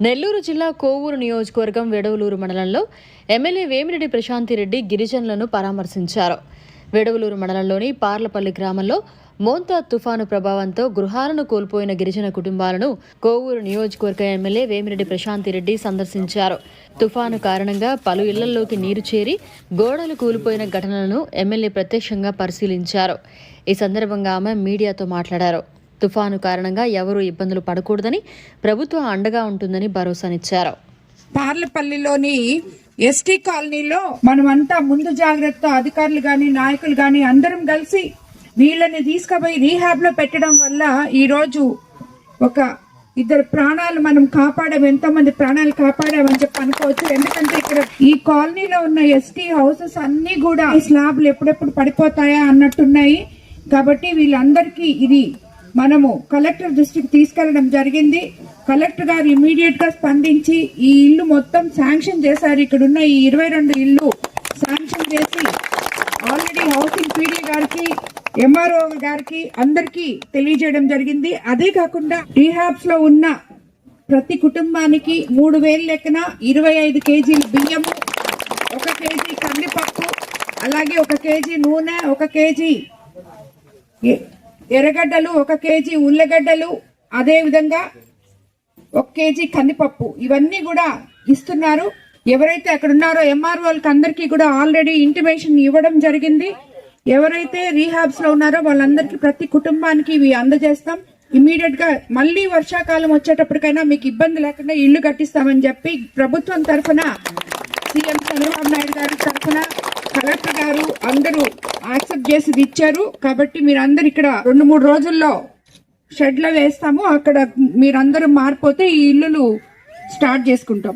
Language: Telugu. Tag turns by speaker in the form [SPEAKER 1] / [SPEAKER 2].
[SPEAKER 1] నెల్లూరు జిల్లా కోవూరు నియోజకవర్గం వెడవలూరు మండలంలో ఎమ్మెల్యే వేమిరెడ్డి ప్రశాంతిరెడ్డి గిరిజనులను పరామర్శించారు. వెడవలూరు మండలంలోని పార్లపల్లి గ్రామంలో మోంతా తుఫాను ప్రభావంతో గృహాలను కోల్పోయిన గిరిజన కుటుంబాలను కోవూరు నియోజకవర్గ ఎమ్మెల్యే వేమిరెడ్డి ప్రశాంతిరెడ్డి సందర్శించారు. తుఫాను కారణంగా పలు ఇళ్లలోకి నీరు చేరి గోడలు కూలిపోయిన ఘటనలను ఎమ్మెల్యే ప్రత్యక్షంగా పరిశీలించారు. ఈ సందర్భంగా ఆమె మీడియాతో మాట్లాడారు. తుఫాను కారణంగా ఎవరూ ఇబ్బందులు పడకూడదని ప్రభుత్వం అండగా ఉంటుందని భరోసానిచ్చారు.
[SPEAKER 2] పార్లపల్లిలోని ఎస్టీ కాలనీలో మనమంతా ముందు జాగ్రత్త అధికారులు గాని నాయకులు గాని అందరం కలిసి వీళ్ళని తీసుకుపోయి రీహాబ్ లో పెట్టడం వల్ల ఈ రోజు ఒక ఇద్దరు ప్రాణాలు మనం కాపాడాం, ఎంతో మంది ప్రాణాలు కాపాడామని చెప్పి అనుకోవచ్చు. ఎందుకంటే ఇక్కడ ఈ కాలనీలో ఉన్న ఎస్టీ హౌసెస్ అన్ని కూడా స్లాబ్లు ఎప్పుడెప్పుడు పడిపోతాయా అన్నట్టున్నాయి. కాబట్టి వీళ్ళందరికీ ఇది మనము కలెక్టర్ దృష్టికి తీసుకెళ్లడం జరిగింది. కలెక్టర్ గారు ఇమీడియట్ గా స్పందించి ఈ ఇల్లు మొత్తం శాంక్షన్ చేశారు. ఇక్కడ ఉన్న ఈ 22 ఇల్లు శాంక్షన్ చేసి ఆల్రెడీ హౌసింగ్ పీడీ గారికి ఎంఆర్ఓ గారికి అందరికీ తెలియజేయడం జరిగింది. అదే కాకుండా రీహాబ్స్ లో ఉన్న ప్రతి కుటుంబానికి 3000 లెక్కన 25 కేజీలు బియ్యము, 1 కేజీ కందిపప్పు, అలాగే 1 కేజీ నూనె, 1 కేజీ ఎర్రగడ్డలు, 1 కేజీ ఉల్లగడ్డలు, అదే విధంగా 1 కేజీ కందిపప్పు ఇవన్నీ కూడా ఇస్తున్నారు. ఎవరైతే అక్కడ ఉన్నారో ఎంఆర్ఓలకు అందరికీ కూడా ఆల్రెడీ ఇంటిమేషన్ ఇవ్వడం జరిగింది. ఎవరైతే రీహాబ్స్ లో ఉన్నారో వాళ్ళందరికీ ప్రతి కుటుంబానికి ఇవి అందజేస్తాం. ఇమీడియట్ గా మళ్లీ వర్షాకాలం వచ్చేటప్పటికైనా మీకు ఇబ్బంది లేకుండా ఇల్లు కట్టిస్తామని చెప్పి ప్రభుత్వం తరఫున సీఎం చంద్రబాబు నాయుడు గారి తరఫున కలెక్టర్ గారు అందరూ యాక్సెప్ట్ చేసి ఇచ్చారు. కాబట్టి మీరందరూ ఇక్కడ 2-3 రోజుల్లో షెడ్ లో వేస్తాము. అక్కడ మీరందరూ మారిపోతే ఈ ఇల్లులు స్టార్ట్ చేసుకుంటాం.